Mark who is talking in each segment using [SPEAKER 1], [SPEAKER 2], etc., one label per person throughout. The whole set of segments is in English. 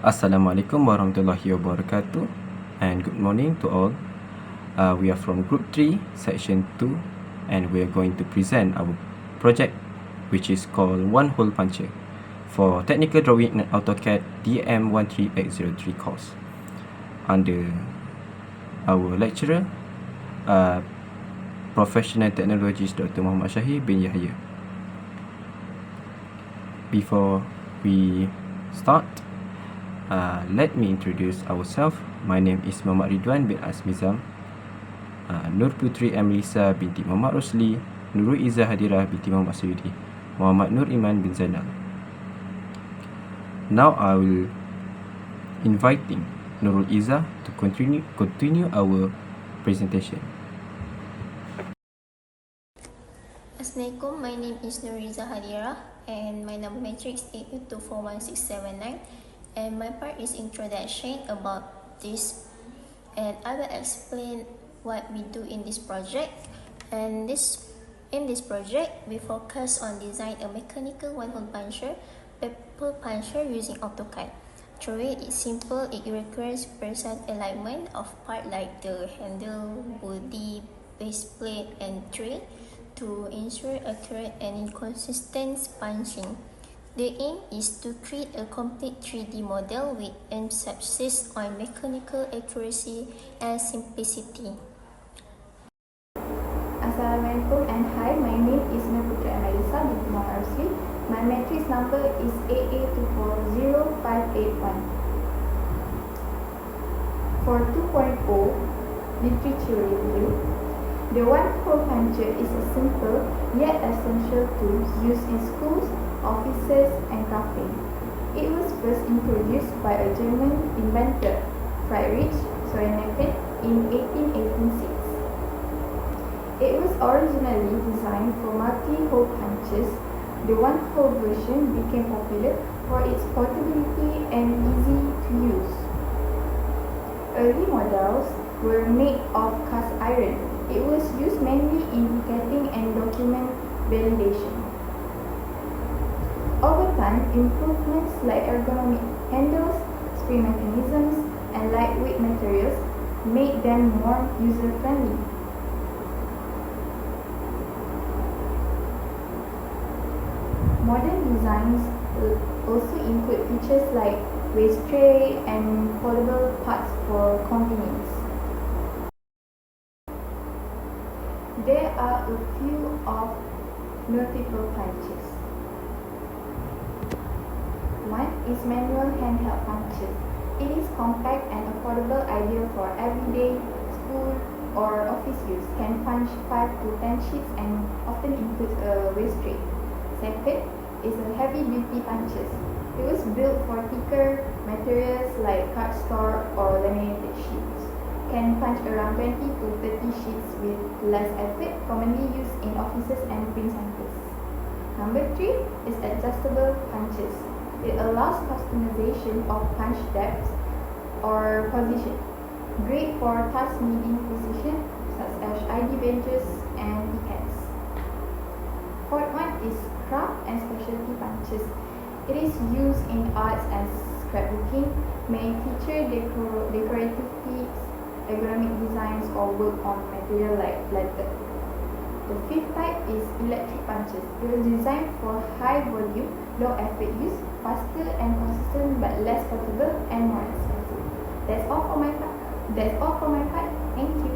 [SPEAKER 1] Assalamualaikum warahmatullahi wabarakatuh, and good morning to all. We are from Group 3, Section 2, and we are going to present our project, which is called One Hole Puncher for Technical Drawing and AutoCAD DAM13803 course under our lecturer, Professional Technologist Dr. Muhammad Shahir bin Yahya. Before we start, let me introduce ourselves. My name is Muhammad Ridwan bin Asmizam, Nur Putri Amrisa binti Muhammad Rosli, Nurul Izzah Hadirah binti Muhammad Sayyidi, Muhammad Nur Iman bin Zainal. Now I will inviting Nurul Izzah to continue our presentation.
[SPEAKER 2] Assalamualaikum, my name is Nuriza Hadira and my number matrix is 824169, and my part is introduction about this, and I will explain what we do in this project. And in this project we focus on design a mechanical one-hole puncher, paper puncher using AutoCAD. Drawing is simple. It requires precise alignment of part like the handle, body, base plate and tray to ensure accurate and consistent punching. The aim is to create a complete 3D model with emphasis on mechanical accuracy and simplicity.
[SPEAKER 3] Assalamualaikum and hi, my name is Putri Amelisa binti Muhammad Rosli. My matrix number is AA240581. For 2.0 literature review, the one-hole puncher is a simple yet essential tool used in schools, offices, and cafes. It was first introduced by a German inventor, Friedrich Schweinfurt, in 1886. It was originally designed for multi-hole punches. The one-hole version became popular for its portability and easy to use. Early models were made of cast iron. It was used mainly in cutting and document validation. Over time, improvements like ergonomic handles, spring mechanisms, and lightweight materials made them more user-friendly. Modern designs also include features like waste tray and foldable parts for convenience. There are a few of multiple punches. One is manual handheld punches. It is compact and affordable, ideal for everyday, school, or office use. Can punch 5 to 10 sheets and often includes a waste tray. Second is a heavy-duty punches. It was built for thicker materials like cardstock or laminated sheets. Can punch around 20 to 30 sheets with less effort, commonly used in offices and print centers. Number 3 is adjustable punches. It allows customization of punch depth or position. Great for task needing precision, such as ID badges and tickets. Fourth one is craft and specialty punches. It is used in arts and scrapbooking, may feature decorative tips, ergonomic designs, or work on material like leather. The fifth type is electric punches. It was designed for high volume, low effort use, faster and consistent but less portable and more expensive. That's all for my part. Thank you.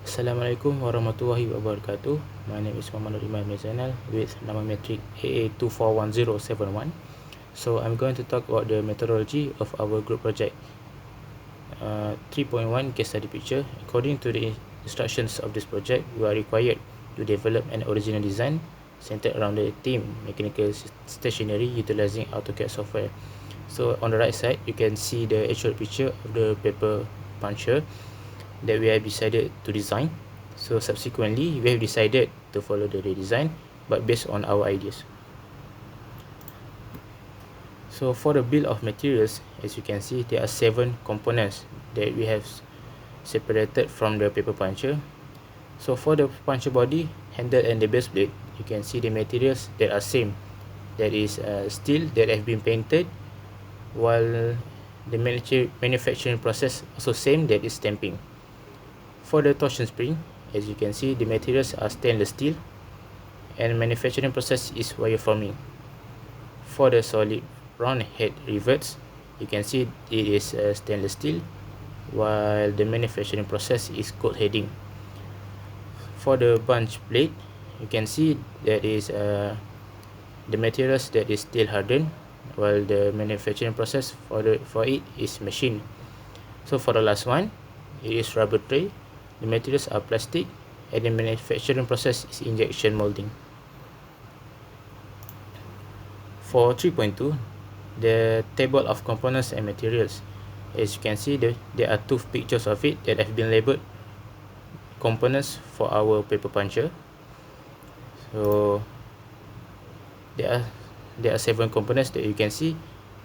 [SPEAKER 4] Assalamualaikum warahmatullahi wabarakatuh. My name is Muhammad Nur Iman bin Zainal with number matric AA241071. So I'm going to talk about the methodology of our group project. 3.1 case study picture. According to the instructions of this project, we are required to develop an original design centered around the theme mechanical stationery utilizing AutoCAD software. So on the right side, you can see the actual picture of the paper puncher that we have decided to design. So subsequently, we have decided to follow the redesign, but based on our ideas. So for the bill of materials, as you can see, there are 7 components that we have separated from the paper puncher. So for the puncher body, handle and the base plate, you can see the materials that are same that is steel that have been painted, while the manufacturing process also same, that is stamping. For the torsion spring, as you can see, the materials are stainless steel and manufacturing process is wire forming. For the solid round head rivets, you can see it is stainless steel, while the manufacturing process is cold heading. For the bunch plate, you can see that is the materials that is steel hardened, while the manufacturing process for it is machine. So for the last one, it is rubber tray. The materials are plastic and the manufacturing process is injection molding. For 3.2, the table of components and materials, as you can see, there are two pictures of it that have been labeled components for our paper puncher. So there are 7 components that you can see,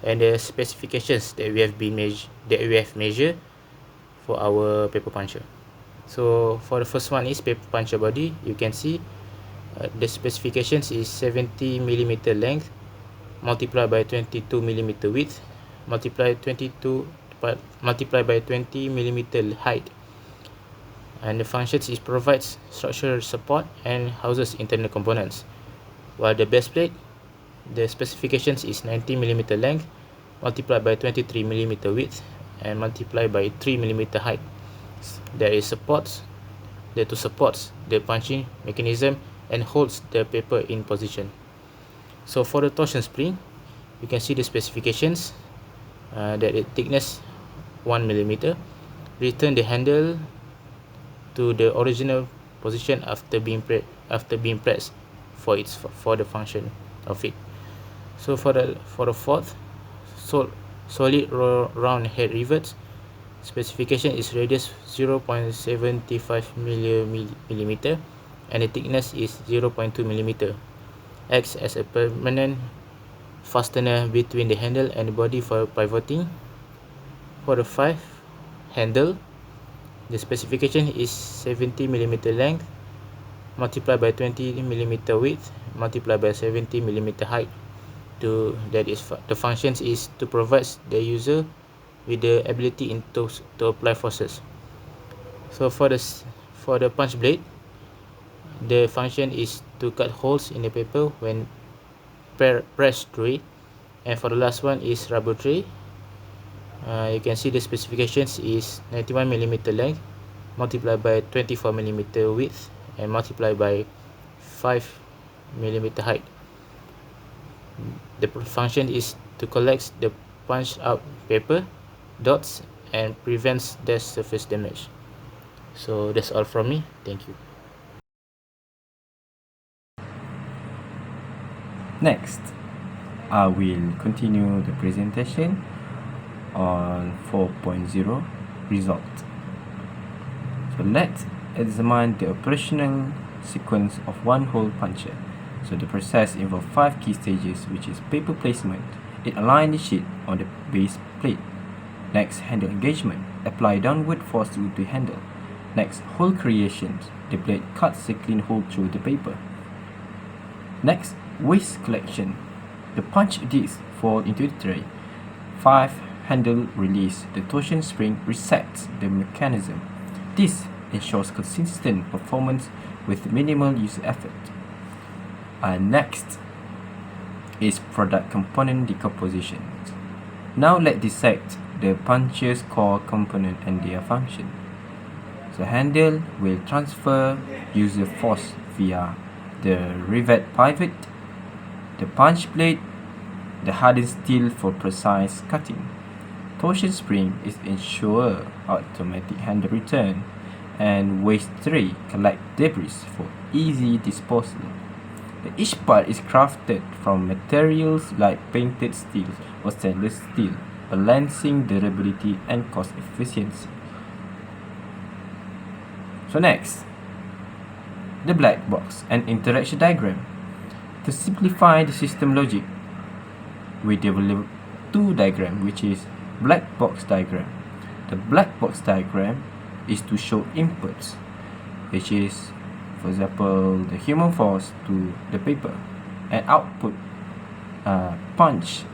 [SPEAKER 4] and the specifications that we have measured for our paper puncher. So for the first one is paper puncher body. You can see the specifications is 70 millimeter length multiplied by 22 millimeter width multiplied by 20 millimeter height, and the functions is provides structural support and houses internal components. While the base plate, the specifications is 90 millimeter length multiplied by 23 millimeter width and multiplied by 3 millimeter height. There is supports the punching mechanism and holds the paper in position. So for the torsion spring, you can see the specifications that the thickness 1 millimeter. Return the handle to the original position after being pressed for the function of it. So for the fourth, solid round head rivets, specification is radius 0.75 millimeter and the thickness is 0.2 millimeter. Acts as a permanent fastener between the handle and the body for pivoting. For the 5 handle, the specification is 70 millimeter length multiplied by 20 millimeter width multiplied by 70 millimeter height. The functions is to provide the user with the ability to apply forces. So for the punch blade, the function is to cut holes in the paper when pressed through it. And for the last one is rubber tray. You can see the specifications is 91 millimeter length multiplied by 24 millimeter width and multiplied by 5 millimeter height. The function is to collect the punched out paper dots and prevents the surface damage. So that's all from me. Thank you.
[SPEAKER 1] Next, I will continue the presentation on 4.0 result. So let's examine the operational sequence of one hole puncher. So the process involves 5 key stages, which is paper placement. It aligns the sheet on the base plate. Next, handle engagement. Apply downward force to the handle. Next, hole creation. The blade cuts a clean hole through the paper. Next, waste collection. The punch discs fall into the tray. 5. Handle release. The torsion spring resets the mechanism. This ensures consistent performance with minimal user effort. Next is product component decomposition. Now let's dissect the puncher's core component and their function. So handle will transfer user force via the rivet pivot, the punch blade, the hardened steel for precise cutting. Torsion spring is ensure automatic handle return, and waste tray collect debris for easy disposal. Each part is crafted from materials like painted steel or stainless steel, balancing durability and cost efficiency. So next, the black box and interaction diagram. To simplify the system logic, we develop 2 diagrams, which is black box diagram. The black box diagram is to show inputs, which is, for example, the human force to the paper, and output, punch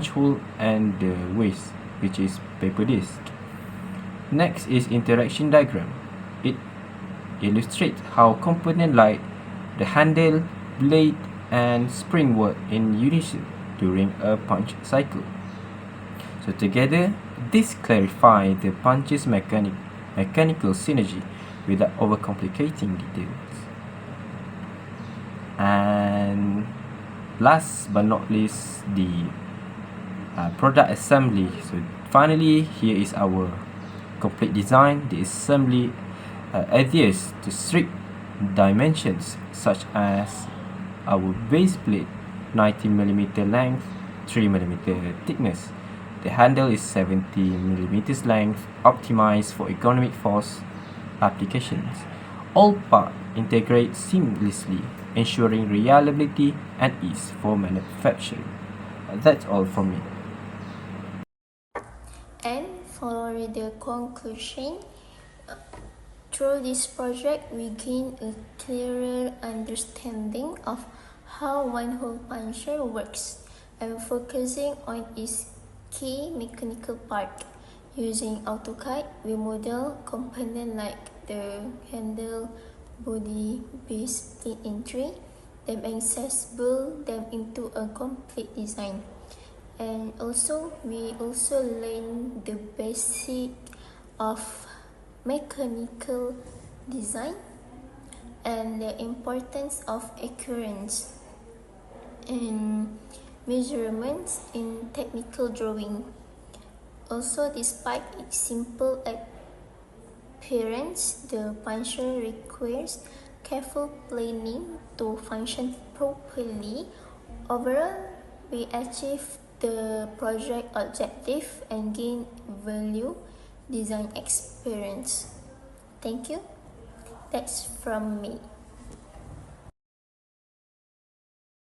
[SPEAKER 1] hole and the waste, which is paper disc. Next is interaction diagram. It illustrates how components like the handle, blade, and spring work in unison during a punch cycle. So together, this clarifies the punch's mechanical synergy without overcomplicating details. And last but not least, the product assembly. So finally, here is our complete design. The assembly adheres to strict dimensions such as our base plate 90mm length, 3mm thickness. The handle is 70mm length, optimized for economic force applications. All parts integrate seamlessly, ensuring reliability and ease for manufacturing. That's all from me.
[SPEAKER 2] And for the conclusion, through this project, we gain a clearer understanding of how one-hole puncher works and focusing on its key mechanical part. Using AutoCAD, we model components like the handle, body, base, plate, and tray, then assemble them into a complete design. And also, we also learn the basic of mechanical design and the importance of accuracy and measurements in technical drawing. Also, despite its simple appearance, the puncher requires careful planning to function properly. Overall, we achieve the project objective and gain value design experience. Thank you. That's from me.